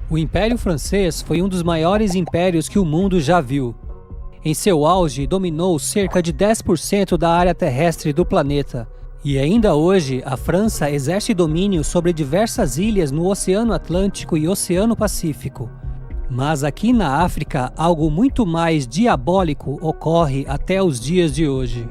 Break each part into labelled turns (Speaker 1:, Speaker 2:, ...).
Speaker 1: O Império Francês foi um dos maiores impérios que o mundo já viu. Em seu auge, dominou cerca de 10% da área terrestre do planeta. E ainda hoje, a França exerce domínio sobre diversas ilhas no Oceano Atlântico e Oceano Pacífico. Mas aqui na África, algo muito mais diabólico ocorre até os dias de hoje.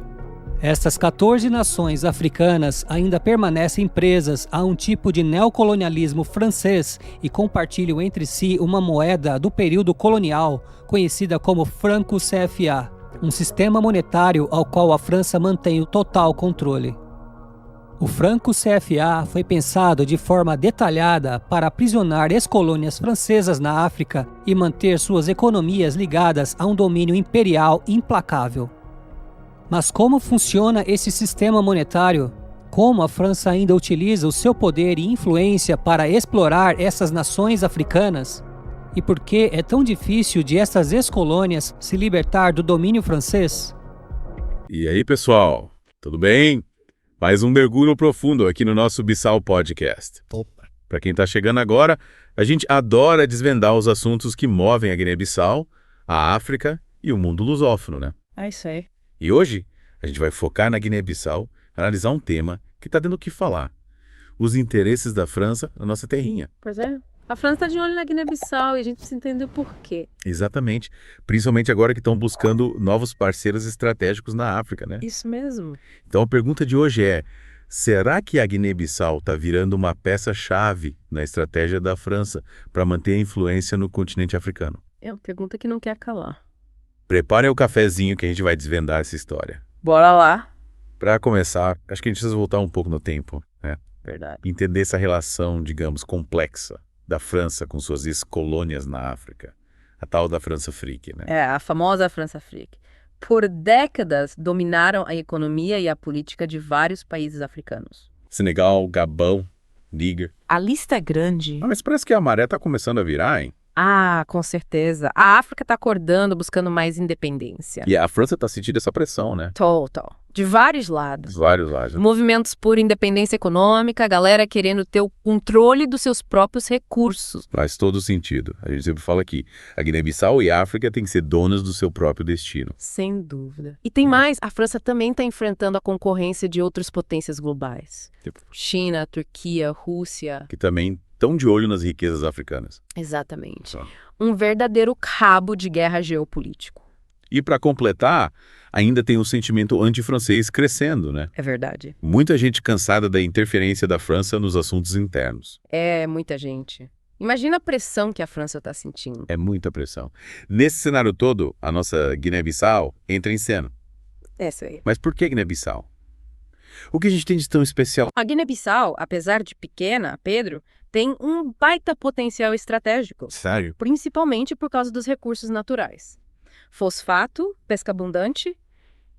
Speaker 1: Estas 14 nações africanas ainda permanecem presas a um tipo de neocolonialismo francês e compartilham entre si uma moeda do período colonial, conhecida como franco CFA, um sistema monetário ao qual a França mantém o total controle. O franco CFA foi pensado de forma detalhada para aprisionar ex-colônias francesas na África e manter suas economias ligadas a um domínio imperial implacável. Mas como funciona esse sistema monetário? Como a França ainda utiliza o seu poder e influência para explorar essas nações africanas? E por que é tão difícil de essas ex-colônias se libertar do domínio francês?
Speaker 2: E aí, pessoal, tudo bem? Mais um mergulho profundo aqui no nosso Bissau Podcast. Para quem está chegando agora, a gente adora desvendar os assuntos que movem a Guiné-Bissau, a África e o mundo lusófono, né?
Speaker 3: É isso aí.
Speaker 2: E hoje a gente vai focar na Guiné-Bissau, analisar um tema que está dando o que falar: os interesses da França na nossa terrinha.
Speaker 3: Pois é. A França está de olho na Guiné-Bissau e a gente precisa entender o porquê.
Speaker 2: Exatamente. Principalmente agora que estão buscando novos parceiros estratégicos na África, né?
Speaker 3: Isso mesmo.
Speaker 2: Então a pergunta de hoje é: será que a Guiné-Bissau está virando uma peça-chave na estratégia da França para manter a influência no continente africano?
Speaker 3: É uma pergunta que não quer calar.
Speaker 2: Preparem o cafezinho que a gente vai desvendar essa história.
Speaker 3: Bora lá.
Speaker 2: Para começar, acho que a gente precisa voltar um pouco no tempo, né?
Speaker 3: Verdade.
Speaker 2: Entender essa relação, digamos, complexa da França com suas ex-colônias na África. A tal da França Frique, né?
Speaker 3: É, a famosa França Frique. Por décadas, dominaram a economia e a política de vários países africanos.
Speaker 2: Senegal, Gabão, Níger.
Speaker 3: A lista é grande.
Speaker 2: Ah, mas parece que a maré tá começando a virar, hein?
Speaker 3: Ah, com certeza. A África está acordando, buscando mais independência.
Speaker 2: E a França tá sentindo essa pressão, né?
Speaker 3: Total. De vários lados.
Speaker 2: Vários lados.
Speaker 3: Movimentos por independência econômica, a galera querendo ter o controle dos seus próprios recursos.
Speaker 2: Faz todo sentido. A gente sempre fala aqui, a Guiné-Bissau e a África têm que ser donas do seu próprio destino.
Speaker 3: Sem dúvida. E tem mais, a França também está enfrentando a concorrência de outras potências globais.
Speaker 2: Tipo,
Speaker 3: China, Turquia, Rússia.
Speaker 2: que também estão de olho nas riquezas africanas.
Speaker 3: Exatamente.
Speaker 2: Só.
Speaker 3: Um verdadeiro cabo de guerra geopolítico.
Speaker 2: E para completar, ainda tem o sentimento anti-francês crescendo, né?
Speaker 3: É verdade.
Speaker 2: Muita gente cansada da interferência da França nos assuntos internos.
Speaker 3: É, muita gente. Imagina a pressão que a França está sentindo.
Speaker 2: É muita pressão. Nesse cenário todo, a nossa Guiné-Bissau entra em cena.
Speaker 3: Essa aí.
Speaker 2: Mas por que Guiné-Bissau? O que a gente tem de tão especial?
Speaker 3: A Guiné-Bissau, apesar de pequena, Pedro, tem um baita potencial estratégico.
Speaker 2: Sério?
Speaker 3: Principalmente por causa dos recursos naturais. Fosfato, pesca abundante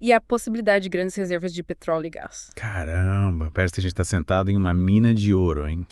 Speaker 3: e a possibilidade de grandes reservas de petróleo e gás.
Speaker 2: Caramba, parece que a gente está sentado em uma mina de ouro, hein?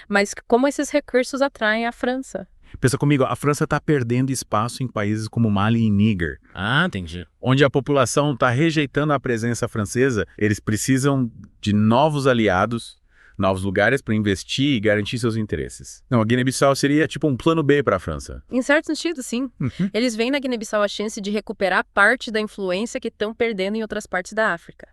Speaker 3: Mas como esses recursos atraem a França?
Speaker 2: Pensa comigo, a França está perdendo espaço em países como Mali e Níger.
Speaker 4: Ah, entendi.
Speaker 2: Onde a população está rejeitando a presença francesa, eles precisam de novos aliados, novos lugares para investir e garantir seus interesses. Não, a Guiné-Bissau seria tipo um plano B para a França.
Speaker 3: Em certo sentido, sim. Eles veem na Guiné-Bissau a chance de recuperar parte da influência que estão perdendo em outras partes da África.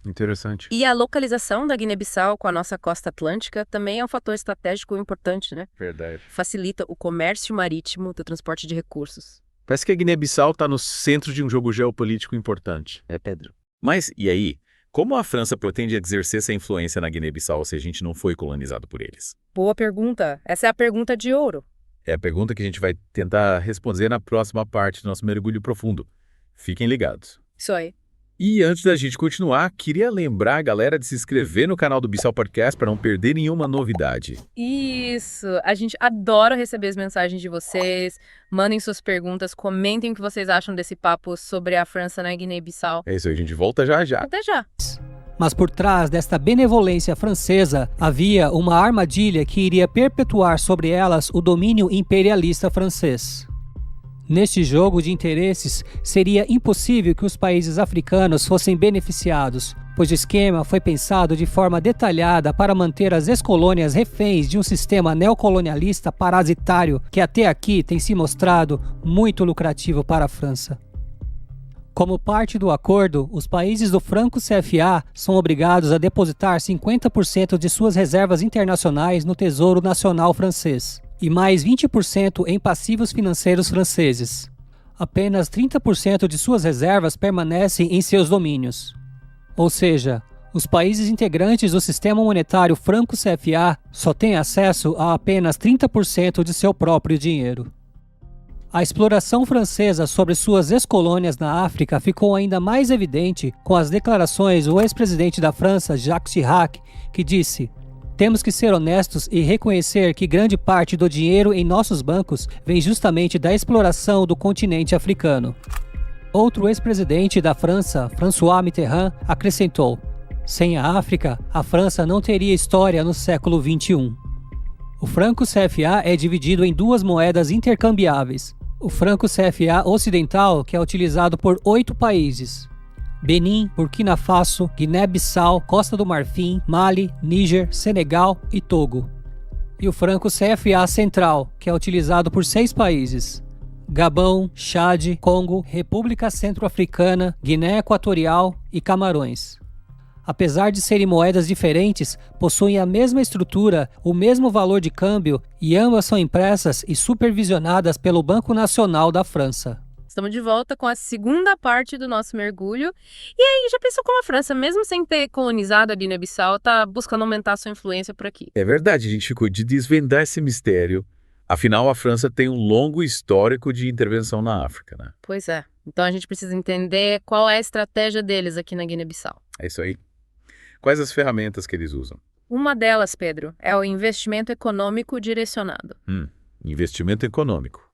Speaker 2: Interessante.
Speaker 3: E a localização da Guiné-Bissau com a nossa costa atlântica também é um fator estratégico importante, né?
Speaker 2: Verdade.
Speaker 3: Facilita o comércio marítimo do transporte de recursos.
Speaker 2: Parece que a Guiné-Bissau está no centro de um jogo geopolítico importante.
Speaker 4: É, Pedro.
Speaker 2: Mas, e aí? Como a França pretende exercer essa influência na Guiné-Bissau se a gente não foi colonizado por eles?
Speaker 3: Boa pergunta. Essa é a pergunta de ouro.
Speaker 2: É a pergunta que a gente vai tentar responder na próxima parte do nosso mergulho profundo. Fiquem ligados.
Speaker 3: Isso aí.
Speaker 2: E antes da gente continuar, queria lembrar a galera de se inscrever no canal do Bissau Podcast para não perder nenhuma novidade.
Speaker 3: Isso! A gente adora receber as mensagens de vocês. Mandem suas perguntas, comentem o que vocês acham desse papo sobre a França na Guiné-Bissau.
Speaker 2: É isso aí, a gente volta já já.
Speaker 3: Até já!
Speaker 1: Mas por trás desta benevolência francesa havia uma armadilha que iria perpetuar sobre elas o domínio imperialista francês. Neste jogo de interesses, seria impossível que os países africanos fossem beneficiados, pois o esquema foi pensado de forma detalhada para manter as ex-colônias reféns de um sistema neocolonialista parasitário que até aqui tem se mostrado muito lucrativo para a França. Como parte do acordo, os países do Franco CFA são obrigados a depositar 50% de suas reservas internacionais no Tesouro Nacional francês e mais 20% em passivos financeiros franceses. Apenas 30% de suas reservas permanecem em seus domínios. Ou seja, os países integrantes do sistema monetário Franco CFA só têm acesso a apenas 30% de seu próprio dinheiro. A exploração francesa sobre suas ex-colônias na África ficou ainda mais evidente com as declarações do ex-presidente da França, Jacques Chirac, que disse: "Temos que ser honestos e reconhecer que grande parte do dinheiro em nossos bancos vem justamente da exploração do continente africano." Outro ex-presidente da França, François Mitterrand, acrescentou: "Sem a África, a França não teria história no século XXI." O franco CFA é dividido em duas moedas intercambiáveis. O franco CFA ocidental, que é utilizado por 8 países: Benin, Burkina Faso, Guiné-Bissau, Costa do Marfim, Mali, Níger, Senegal e Togo. E o franco CFA central, que é utilizado por 6 países: Gabão, Chad, Congo, República Centro-Africana, Guiné Equatorial e Camarões. Apesar de serem moedas diferentes, possuem a mesma estrutura, o mesmo valor de câmbio e ambas são impressas e supervisionadas pelo Banco Nacional da França.
Speaker 3: Estamos de volta com a segunda parte do nosso mergulho. E aí, já pensou como a França, mesmo sem ter colonizado a Guiné-Bissau, está buscando aumentar sua influência por aqui?
Speaker 2: É verdade, a gente ficou de desvendar esse mistério. Afinal, a França tem um longo histórico de intervenção na África, né?
Speaker 3: Pois é. Então a gente precisa entender qual é a estratégia deles aqui na Guiné-Bissau.
Speaker 2: É isso aí. Quais as ferramentas que eles usam?
Speaker 3: Uma delas, Pedro, é o investimento econômico direcionado.
Speaker 2: Investimento econômico.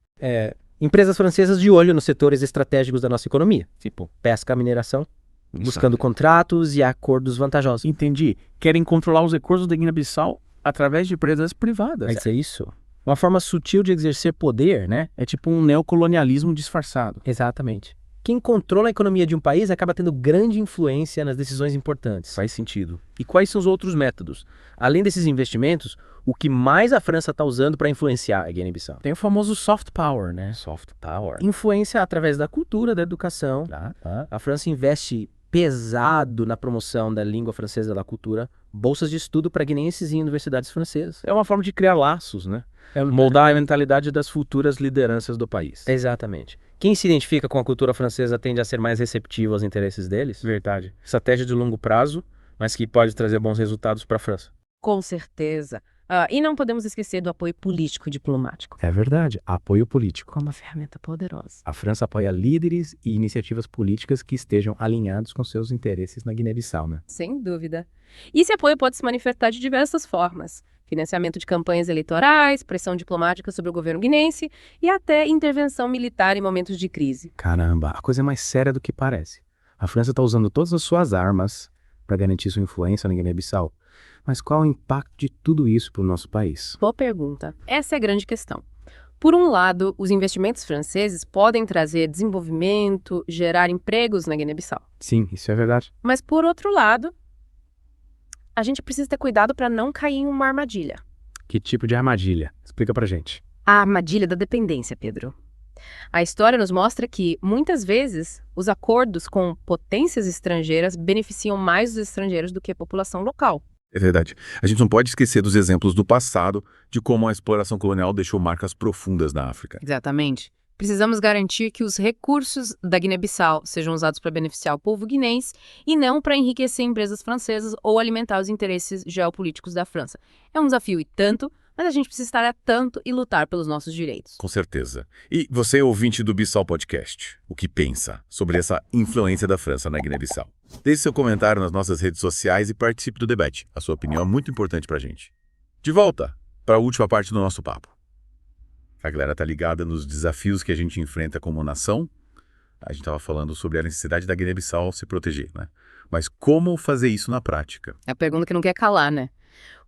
Speaker 4: Empresas francesas de olho nos setores estratégicos da nossa economia, tipo pesca, mineração, buscando contratos e acordos vantajosos.
Speaker 5: Entendi. Querem controlar os recursos da Guiné-Bissau através de empresas privadas.
Speaker 4: Vai ser isso? Uma forma sutil de exercer poder, né?
Speaker 5: É tipo um neocolonialismo disfarçado.
Speaker 4: Exatamente. Quem controla a economia de um país acaba tendo grande influência nas decisões importantes.
Speaker 5: Faz sentido.
Speaker 4: E quais são os outros métodos? Além desses investimentos, o que mais a França está usando para influenciar a Guiné-Bissau?
Speaker 5: Tem o famoso soft power, né?
Speaker 4: Soft power. Influência através da cultura, da educação. A França investe pesado na promoção da língua francesa e da cultura, bolsas de estudo para guineenses em universidades francesas.
Speaker 5: É uma forma de criar laços, né? Moldar a mentalidade das futuras lideranças do país.
Speaker 4: Exatamente. Quem se identifica com a cultura francesa tende a ser mais receptivo aos interesses deles?
Speaker 5: Verdade. Estratégia de longo prazo, mas que pode trazer bons resultados para a França.
Speaker 3: Com certeza. E não podemos esquecer do apoio político e diplomático.
Speaker 4: É verdade. Apoio político.
Speaker 3: Como uma ferramenta poderosa.
Speaker 4: A França apoia líderes e iniciativas políticas que estejam alinhados com seus interesses na Guiné-Bissau, né?
Speaker 3: Sem dúvida. E esse apoio pode se manifestar de diversas formas. Financiamento de campanhas eleitorais, pressão diplomática sobre o governo guinense e até intervenção militar em momentos de crise.
Speaker 4: Caramba, a coisa é mais séria do que parece. A França está usando todas as suas armas para garantir sua influência na Guiné-Bissau. Mas qual é o impacto de tudo isso para o nosso país?
Speaker 3: Boa pergunta. Essa é a grande questão. Por um lado, os investimentos franceses podem trazer desenvolvimento, gerar empregos na Guiné-Bissau.
Speaker 4: Sim, isso é verdade.
Speaker 3: Mas por outro lado, a gente precisa ter cuidado para não cair em uma armadilha.
Speaker 4: Que tipo de armadilha? Explica pra gente.
Speaker 3: A armadilha da dependência, Pedro. A história nos mostra que, muitas vezes, os acordos com potências estrangeiras beneficiam mais os estrangeiros do que a população local.
Speaker 2: É verdade. A gente não pode esquecer dos exemplos do passado de como a exploração colonial deixou marcas profundas na África.
Speaker 3: Exatamente. Precisamos garantir que os recursos da Guiné-Bissau sejam usados para beneficiar o povo guinense e não para enriquecer empresas francesas ou alimentar os interesses geopolíticos da França. É um desafio e tanto, mas a gente precisa estar atento e lutar pelos nossos direitos.
Speaker 2: Com certeza. E você, ouvinte do Bissau Podcast, o que pensa sobre essa influência da França na Guiné-Bissau? Deixe seu comentário nas nossas redes sociais e participe do debate. A sua opinião é muito importante pra gente. De volta para a última parte do nosso papo. A galera tá ligada nos desafios que a gente enfrenta como nação. A gente estava falando sobre a necessidade da Guiné-Bissau se proteger, né? Mas como fazer isso na prática?
Speaker 3: É a pergunta que não quer calar, né?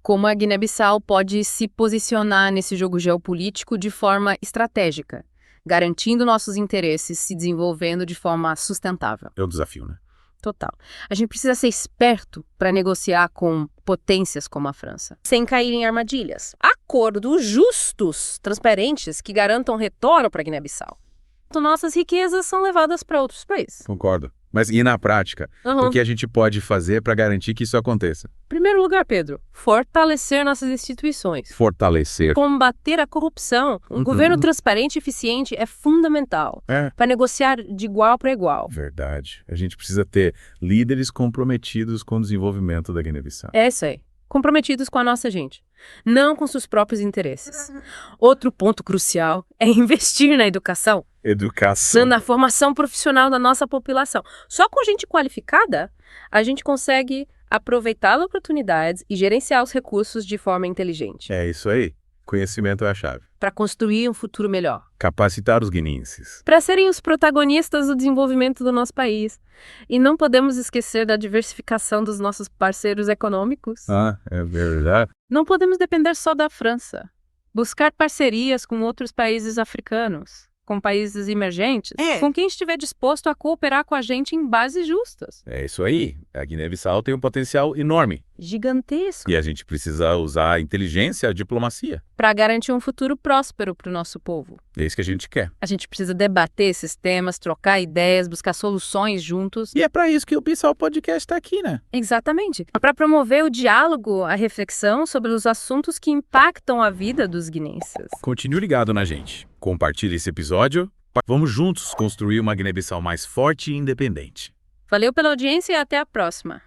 Speaker 3: Como a Guiné-Bissau pode se posicionar nesse jogo geopolítico de forma estratégica, garantindo nossos interesses, se desenvolvendo de forma sustentável.
Speaker 2: É um desafio, né?
Speaker 3: Total. A gente precisa ser esperto para negociar com potências como a França, sem cair em armadilhas. Acordos justos, transparentes, que garantam retorno para Guiné-Bissau. Então, nossas riquezas são levadas para outros países.
Speaker 2: Concordo. Mas e na prática?
Speaker 3: Uhum.
Speaker 2: O que a gente pode fazer para garantir que isso aconteça?
Speaker 3: Primeiro lugar, Pedro, fortalecer nossas instituições.
Speaker 2: Fortalecer.
Speaker 3: Combater a corrupção. Um governo transparente e eficiente é fundamental para negociar de igual para igual.
Speaker 2: Verdade. A gente precisa ter líderes comprometidos com o desenvolvimento da Guiné-Bissau.
Speaker 3: É isso aí. Comprometidos com a nossa gente, não com seus próprios interesses. Outro ponto crucial é investir na educação.
Speaker 2: Educação.
Speaker 3: Na formação profissional da nossa população. Só com gente qualificada, a gente consegue aproveitar as oportunidades e gerenciar os recursos de forma inteligente.
Speaker 2: É isso aí. Conhecimento é a chave.
Speaker 3: Para construir um futuro melhor.
Speaker 2: Capacitar os guineenses.
Speaker 3: Para serem os protagonistas do desenvolvimento do nosso país. E não podemos esquecer da diversificação dos nossos parceiros econômicos.
Speaker 2: Ah, é verdade.
Speaker 3: Não podemos depender só da França. Buscar parcerias com outros países africanos, com países emergentes, com quem estiver disposto a cooperar com a gente em bases justas.
Speaker 2: É isso aí. A Guiné-Bissau tem um potencial enorme.
Speaker 3: Gigantesco.
Speaker 2: E a gente precisa usar a inteligência, a diplomacia.
Speaker 3: Para garantir um futuro próspero para o nosso povo.
Speaker 2: É isso que a gente quer.
Speaker 3: A gente precisa debater esses temas, trocar ideias, buscar soluções juntos.
Speaker 2: E é para isso que o Bissau Podcast está aqui, né?
Speaker 3: Exatamente. Para promover o diálogo, a reflexão sobre os assuntos que impactam a vida dos guineenses.
Speaker 2: Continue ligado na gente. Compartilhe esse episódio. Vamos juntos construir uma Guiné-Bissau mais forte e independente.
Speaker 3: Valeu pela audiência e até a próxima.